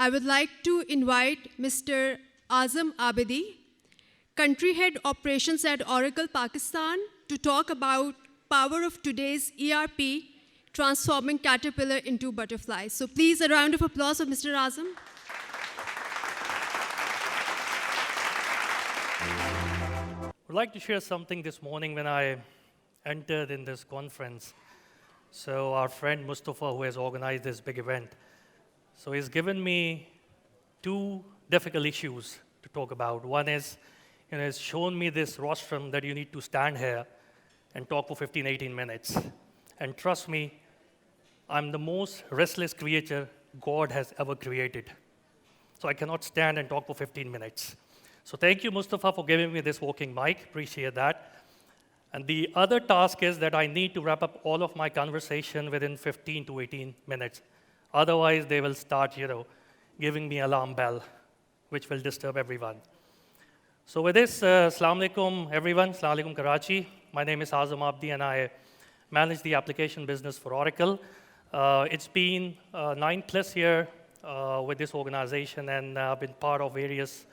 I would like to invite Mr. Azam Abidi, Country Head Operations at Oracle Pakistan, to talk about power of today's ERP transforming caterpillar into butterfly. So please, a round of applause for Mr. Azam. I'd like to share something this morning when I entered in this conference. So our friend Mustafa, who has organized this big event, so he's given me two difficult issues to talk about. One is, he's shown me this rostrum that you need to stand here and talk for 15, 18 minutes. And trust me, I'm the most restless creature God has ever created. So I cannot stand and talk for 15 minutes. So thank you, Mustafa, for giving me this walking mic. Appreciate that. And the other task is that I need to wrap up all of my conversation within 15 to 18 minutes. Otherwise, they will start, giving me alarm bell, which will disturb everyone. So with this, Assalamu alaikum, everyone. Assalamu alaikum, Karachi. My name is Azam Abidi, and I manage the application business for Oracle. It's been 9+ years with this organization, and I've been part of various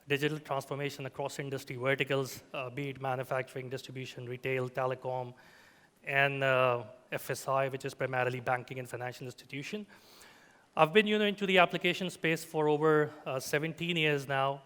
digital transformation across industry verticals, be it manufacturing, distribution, retail, telecom, and FSI, which is primarily banking and financial institution. I've been into the application space for over 17 years now,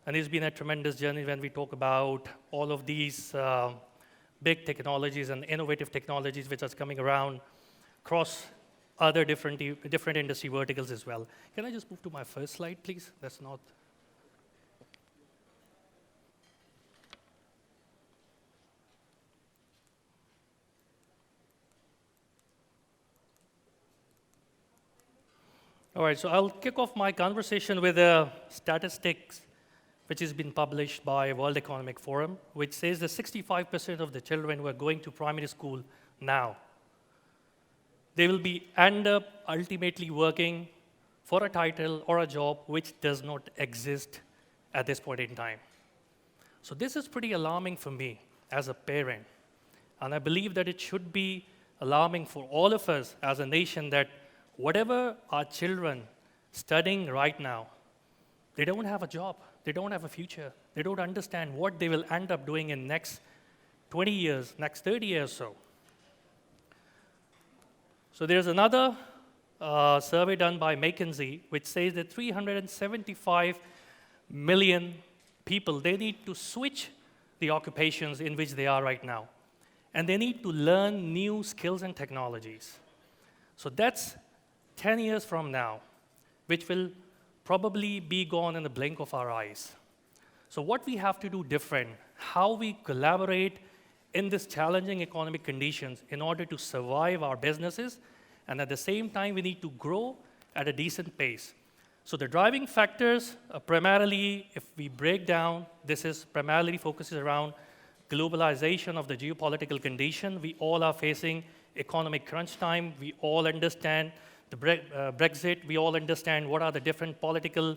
and it's been a tremendous journey when we talk about all of these big technologies and innovative technologies which are coming around across other different industry verticals as well. Can I just move to my first slide, please? That's not... All right, so I'll kick off my conversation with statistics which has been published by World Economic Forum, which says that 65% of the children who are going to primary school now, they will end up ultimately working for a title or a job which does not exist at this point in time. So this is pretty alarming for me as a parent. And I believe that it should be alarming for all of us as a nation that whatever our children studying right now, they don't have a job, they don't have a future, they don't understand what they will end up doing in next 20 years, next 30 years or so. So there's another survey done by McKinsey which says that 375 million people, they need to switch the occupations in which they are right now. And they need to learn new skills and technologies. So that's 10 years from now, which will probably be gone in the blink of our eyes. So what we have to do different, how we collaborate in this challenging economic conditions in order to survive our businesses, and at the same time, we need to grow at a decent pace. So the driving factors, primarily, if we break down, this is primarily focuses around globalization of the geopolitical condition. We all are facing economic crunch time. We all understand the Brexit. We all understand what are the different political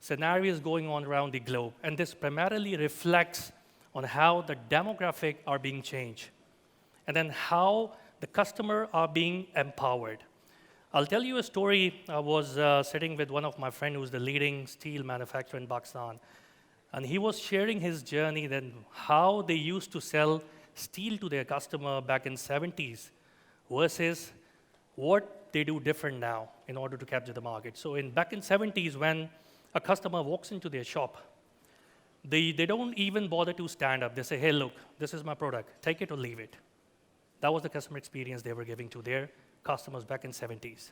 scenarios going on around the globe. And this primarily reflects on how the demographics are being changed, and then how the customer are being empowered. I'll tell you a story. I was sitting with one of my friends who's the leading steel manufacturer in Pakistan, and he was sharing his journey then how they used to sell steel to their customer back in 70s versus what they do different now in order to capture the market. So back in 70s, when a customer walks into their shop, they don't even bother to stand up. They say, hey, look, this is my product. Take it or leave it. That was the customer experience they were giving to their customers back in 70s.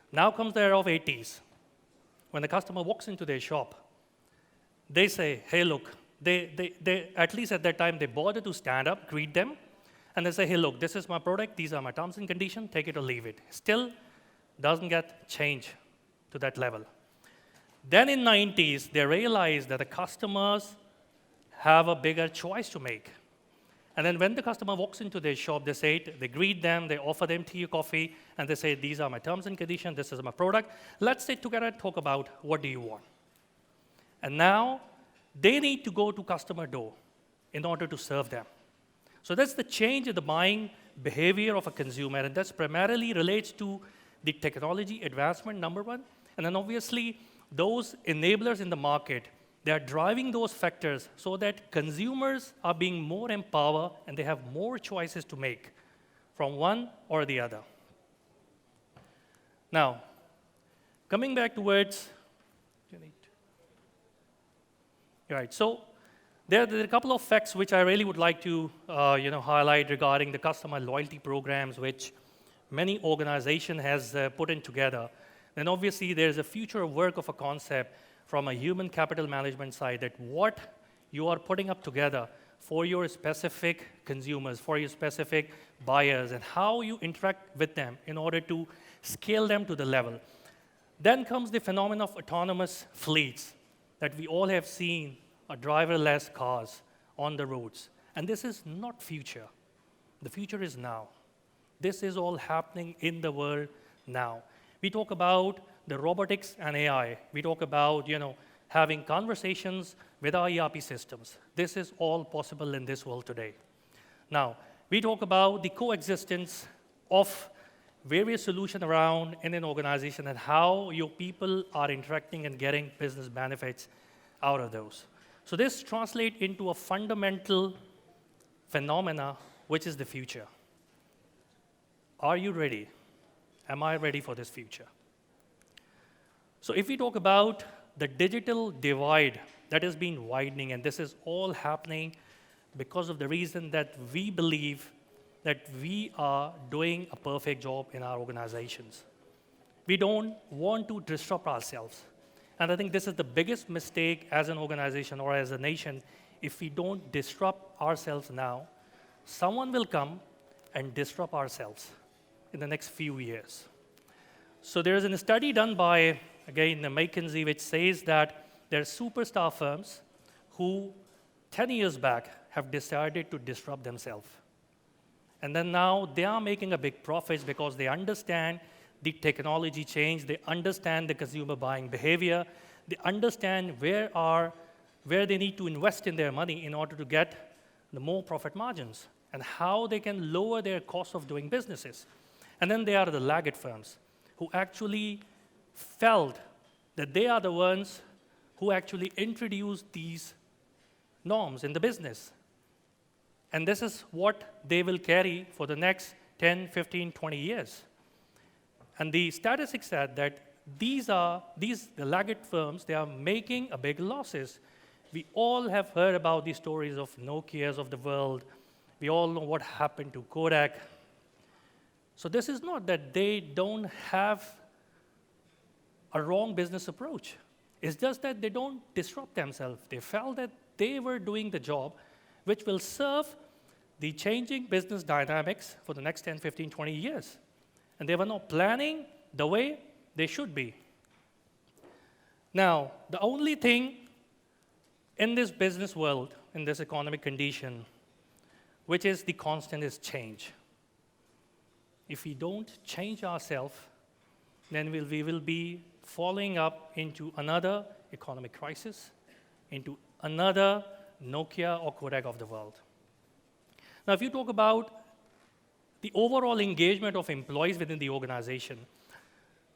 Now comes the era of 80s. When the customer walks into their shop, they say, hey, look, they at least at that time, they bother to stand up, greet them, and they say, hey, look, this is my product, these are my terms and conditions, take it or leave it. Still doesn't get changed to that level. Then in 90s, they realized that the customers have a bigger choice to make. And then when the customer walks into their shop, they greet them, they offer them tea or coffee, and they say, these are my terms and conditions, this is my product. Let's sit together and talk about what do you want. And now they need to go to customer door in order to serve them. So that's the change in the buying behavior of a consumer, and that's primarily relates to the technology advancement, number one, And then obviously, those enablers in the market, they are driving those factors so that consumers are being more empowered and they have more choices to make from one or the other. Now, coming back towards, right, so there are a couple of facts which I really would like to highlight regarding the customer loyalty programs which many organizations has put in together. Then obviously there's a future work of a concept from a human capital management side that what you are putting up together for your specific consumers, for your specific buyers, and how you interact with them in order to scale them to the level. Then comes the phenomenon of autonomous fleets that we all have seen, driverless cars on the roads. And this is not future. The future is now. This is all happening in the world now. We talk about the robotics and AI. We talk about, having conversations with our ERP systems. This is all possible in this world today. Now, we talk about the coexistence of various solutions around in an organization and how your people are interacting and getting business benefits out of those. So this translates into a fundamental phenomena, which is the future. Are you ready? Am I ready for this future? So if we talk about the digital divide that has been widening, and this is all happening because of the reason that we believe that we are doing a perfect job in our organizations. We don't want to disrupt ourselves. And I think this is the biggest mistake as an organization or as a nation. If we don't disrupt ourselves now, someone will come and disrupt ourselves in the next few years. So there is a study done by, again, the McKinsey, which says that there are superstar firms who 10 years back have decided to disrupt themselves. And then now they are making a big profits because they understand the technology change, they understand the consumer buying behavior, they understand where they need to invest in their money in order to get the more profit margins, and how they can lower their cost of doing businesses. And then there are the laggard firms who actually felt that they are the ones who actually introduced these norms in the business. And this is what they will carry for the next 10, 15, 20 years. And the statistics said that the laggard firms, they are making a big losses. We all have heard about the stories of Nokias of the world. We all know what happened to Kodak. So this is not that they don't have a wrong business approach. It's just that they don't disrupt themselves. They felt that they were doing the job which will serve the changing business dynamics for the next 10, 15, 20 years. And they were not planning the way they should be. Now, the only thing in this business world, in this economic condition, which is the constant, is change. If we don't change ourselves, then we will be falling up into another economic crisis, into another Nokia or Kodak of the world. Now, if you talk about the overall engagement of employees within the organization,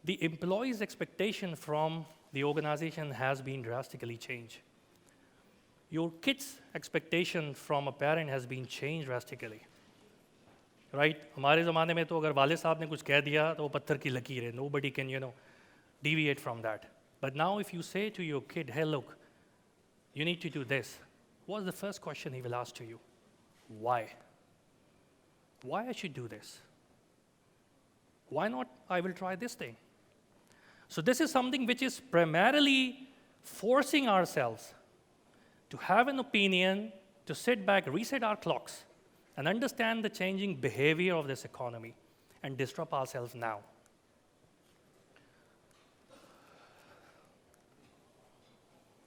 the employees' expectation from the organization has been drastically changed. Your kids' expectation from a parent has been changed drastically. Right? हमारे ज़माने में तो अगर वाले साहब ने कुछ कह दिया तो वो पत्थर की लकीर है. Nobody can, deviate from that. But now if you say to your kid, hey, look, you need to do this, what's the first question he will ask to you? Why? Why I should do this? Why not I will try this thing? So this is something which is primarily forcing ourselves to have an opinion, to sit back, reset our clocks, and understand the changing behavior of this economy and disrupt ourselves now.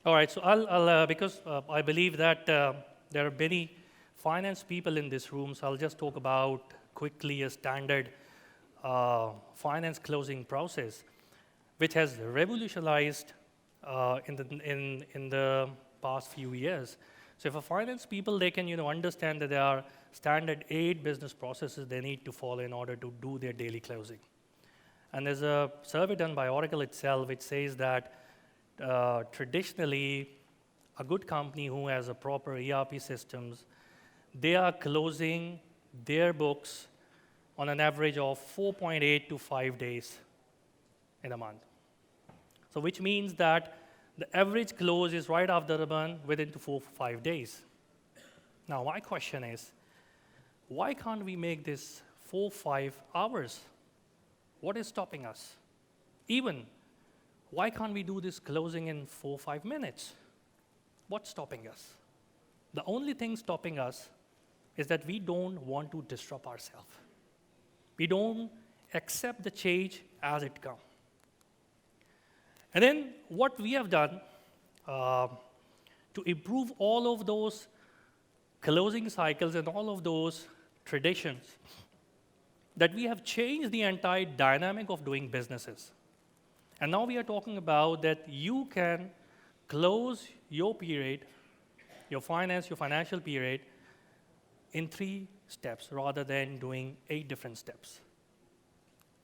All right, so because I believe that there are many finance people in this room, so I'll just talk about quickly a standard finance closing process, which has revolutionized in the past few years. So if a finance people, they can understand that there are standard 8 business processes they need to follow in order to do their daily closing. And there's a survey done by Oracle itself which says that traditionally, a good company who has a proper ERP systems, they are closing their books on an average of 4.8 to 5 days in a month. So which means that the average close is right after the ribbon within 4 to 5 days. Now, my question is, why can't we make this 4-5 hours? What is stopping us? Even, why can't we do this closing in 4-5 minutes? What's stopping us? The only thing stopping us is that we don't want to disrupt ourselves. We don't accept the change as it comes. And then what we have done to improve all of those closing cycles and all of those traditions, that we have changed the entire dynamic of doing businesses. And now we are talking about that you can close your period, your financial period, in 3 steps rather than doing 8 different steps.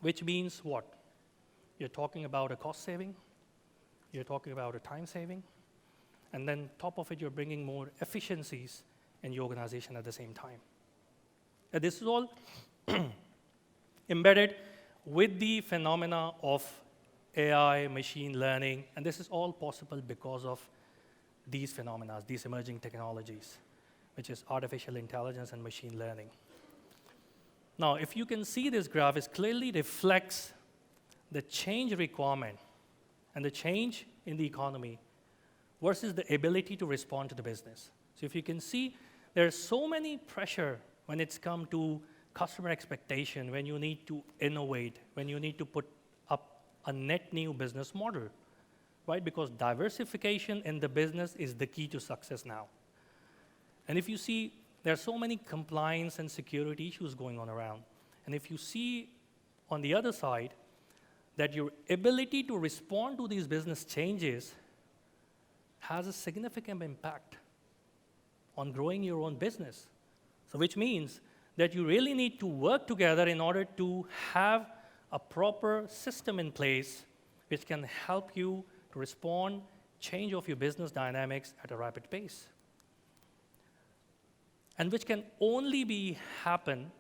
Which means what? You're talking about a cost saving, you're talking about a time saving, and then top of it, you're bringing more efficiencies in your organization at the same time. And this is all embedded with the phenomena of AI, machine learning, and this is all possible because of these phenomena, these emerging technologies, which is artificial intelligence and machine learning. Now, if you can see this graph, it clearly reflects the change requirement and the change in the economy versus the ability to respond to the business. So if you can see, there's so many pressure when it's come to customer expectation, when you need to innovate, when you need to put up a net new business model, right? Because diversification in the business is the key to success now. And if you see, there are so many compliance and security issues going on around. And if you see on the other side, that your ability to respond to these business changes has a significant impact on growing your own business. So which means that you really need to work together in order to have a proper system in place which can help you to respond, change of your business dynamics at a rapid pace. And which can only be happen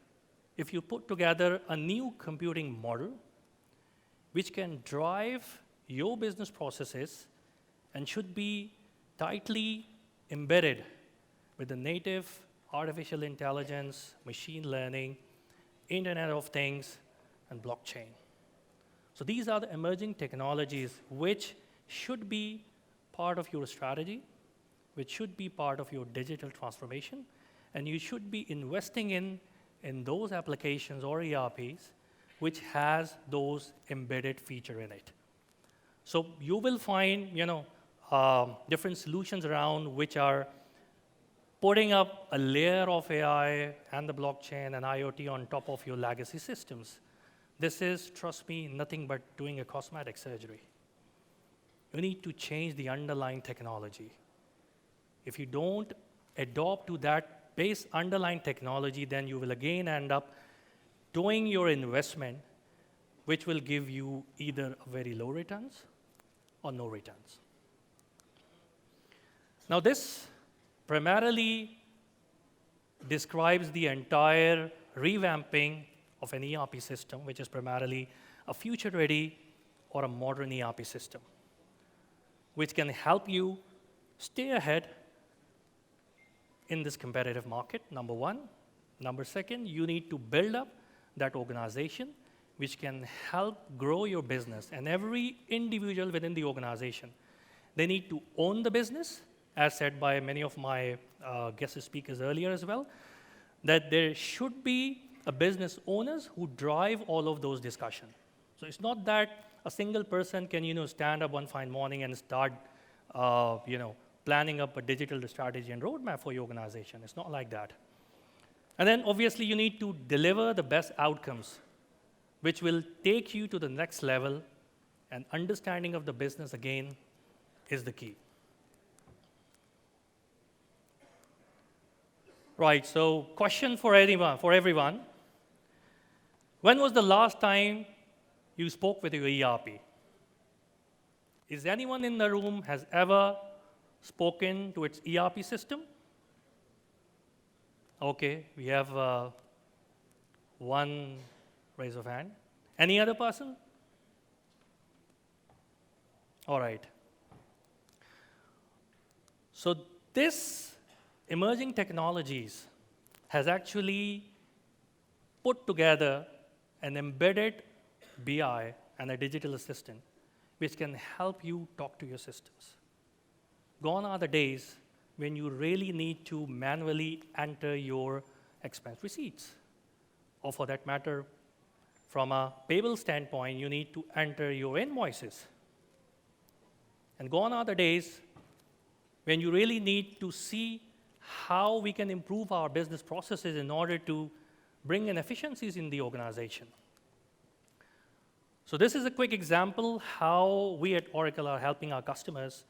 if you put together a new computing model which can drive your business processes and should be tightly embedded with the native artificial intelligence, machine learning, Internet of Things, and blockchain. So these are the emerging technologies which should be part of your strategy, which should be part of your digital transformation, and you should be investing in those applications or ERPs which has those embedded feature in it. So you will find, different solutions around which are putting up a layer of AI and the blockchain and IoT on top of your legacy systems. This is, trust me, nothing but doing a cosmetic surgery. You need to change the underlying technology. If you don't adopt to that base underlying technology, then you will again end up doing your investment, which will give you either very low returns or no returns. Now, this primarily describes the entire revamping of an ERP system, which is primarily a future-ready or a modern ERP system, which can help you stay ahead in this competitive market, number one. Number second, you need to build up that organization which can help grow your business. And every individual within the organization, they need to own the business, as said by many of my guest speakers earlier as well, that there should be a business owners who drive all of those discussions. So it's not that a single person can, stand up one fine morning and start, planning up a digital strategy and roadmap for your organization. It's not like that. And then obviously you need to deliver the best outcomes, which will take you to the next level, and understanding of the business again is the key. Right, so question for everyone. When was the last time you spoke with your ERP. Is anyone in the room has ever spoken to its ERP system? Okay, we have one raise of hand. Any other person? All right. So this emerging technologies has actually put together an embedded BI and a digital assistant which can help you talk to your systems. Gone are the days when you really need to manually enter your expense receipts. Or for that matter, from a payable standpoint, you need to enter your invoices. And gone are the days when you really need to see how we can improve our business processes in order to bring in efficiencies in the organization. So this is a quick example how we at Oracle are helping our customers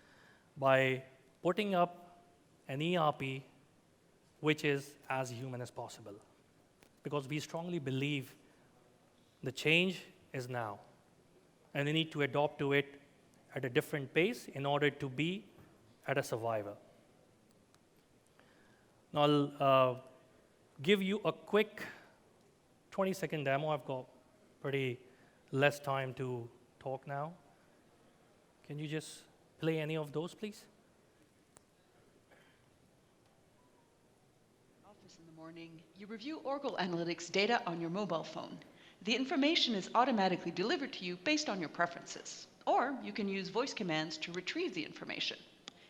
by putting up an ERP which is as human as possible. Because we strongly believe the change is now, and we need to adapt to it at a different pace in order to be at a survivor. Now I'll give you a quick 20-second demo. I've got pretty less time to talk now. Can you just play any of those, please? Office in the morning, you review Oracle Analytics data on your mobile phone. The information is automatically delivered to you based on your preferences. Or you can use voice commands to retrieve the information.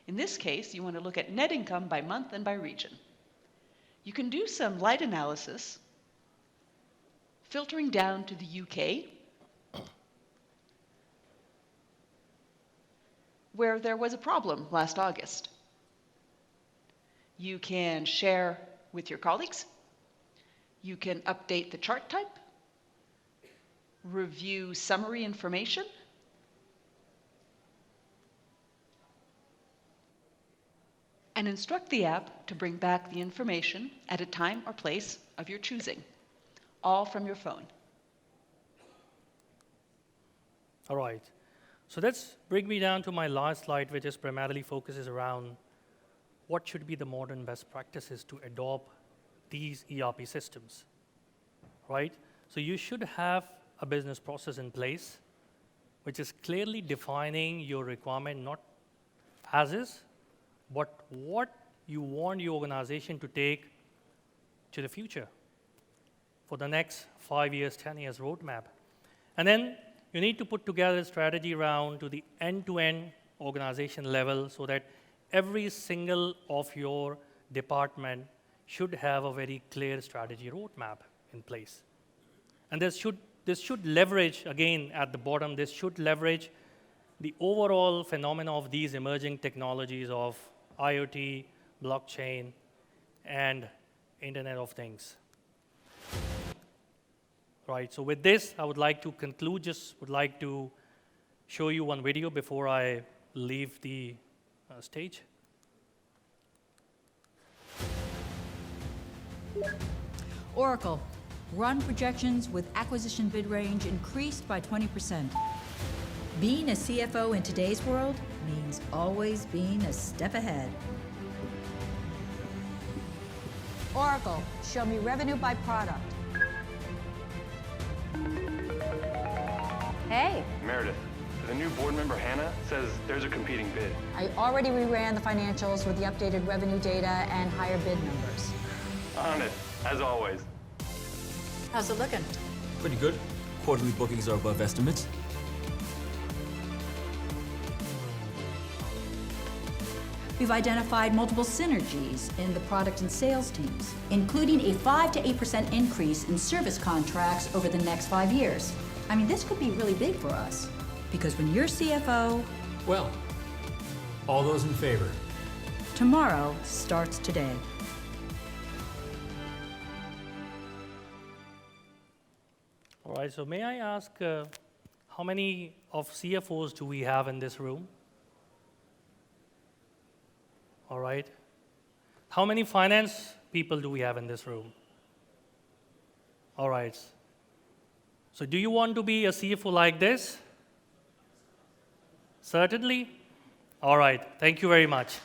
In this case, you want to look at net income by month and by region. You can do some light analysis, filtering down to the UK, where there was a problem last August. You can share with your colleagues. You can update the chart type, review summary information, and instruct the app to bring back the information at a time or place of your choosing, all from your phone. All right. So that's bring me down to my last slide, which is primarily focuses around what should be the modern best practices to adopt these ERP systems, right? So you should have a business process in place, which is clearly defining your requirement, not as is, but what you want your organization to take to the future for the next 5 years, 10 years roadmap. And then you need to put together a strategy around to the end-to-end organization level so that every single of your department should have a very clear strategy roadmap in place. And this should leverage, again, at the bottom, this should leverage the overall phenomena of these emerging technologies of IoT, blockchain, and Internet of Things. Right, so with this, I would like to conclude, just would like to show you one video before I leave the stage. Oracle, run projections with acquisition bid range increased by 20%. Being a CFO in today's world means always being a step ahead. Oracle, show me revenue by product. Hey, Meredith, the new board member Hannah says there's a competing bid. I already reran the financials with the updated revenue data and higher bid numbers. On it, as always. How's it looking? Pretty good. Quarterly bookings are above estimates. We've identified multiple synergies in the product and sales teams, including a 5 to 8% increase in service contracts over the next 5 years. I mean, this could be really big for us, because when you're CFO, Well, all those in favor? tomorrow starts today. All right, so may I ask how many of CFOs do we have in this room? All right. How many finance people do we have in this room? All right. So do you want to be a CFO like this? Certainly? All right. Thank you very much.